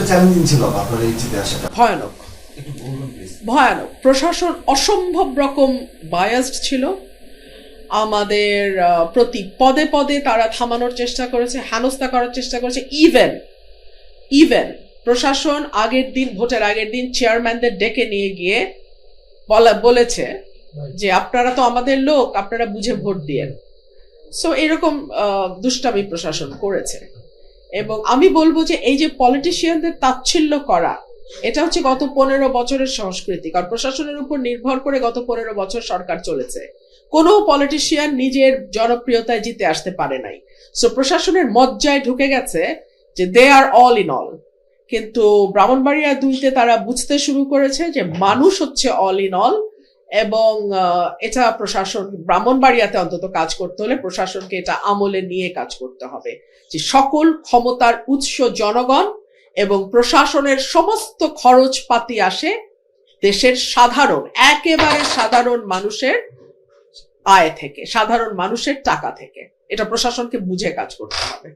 কতটা চ্যালেঞ্জিং ছিল আপনার এই জিতে আসাটা? ভয়ানক, ভয়ানক। প্রশাসন অসম্ভব রকম বায়াসড ছিল আমাদের প্রতি। পদে পদে তারা থামানোর চেষ্টা করেছে, হেনস্থা করার চেষ্টা করেছে। ইভেন প্রশাসন আগের দিন, ভোটের আগের দিন চেয়ারম্যানদের ডেকে নিয়ে গিয়ে বলেছে যে আপনারা তো আমাদের লোক, আপনারা বুঝে ভোট দিয়েন। সো এরকম দুষ্টামি প্রশাসন করেছে। এবং আমি বলবো যে এই যে পলিটিশিয়ানদের তাচ্ছিল্য করা, এটা হচ্ছে গত 15 বছরের সংস্কৃতি। কারণ প্রশাসনের উপর নির্ভর করে গত 15 বছর সরকার চলেছে। কোনো পলিটিশিয়ান নিজের জনপ্রিয়তায় জিতে আসতে পারে নাই। সো প্রশাসনের মজ্জায় ঢুকে গেছে যে দে আর অল ইন অল। কিন্তু ব্রাহ্মণবাড়িয়া 2-তে তারা বুঝতে শুরু করেছে যে মানুষ হচ্ছে অল ইন অল। এবং এটা প্রশাসন, ব্রাহ্মণবাড়িয়াতে অন্তত কাজ করতে হলে প্রশাসনকে এটা আমলে নিয়ে কাজ করতে হবে যে সকল ক্ষমতার উৎস জনগণ এবং প্রশাসনের সমস্ত খরচপাতি আসে দেশের সাধারণ, একেবারে সাধারণ মানুষের আয় থেকে, সাধারণ মানুষের টাকা থেকে। এটা প্রশাসনকে বুঝে কাজ করতে হবে।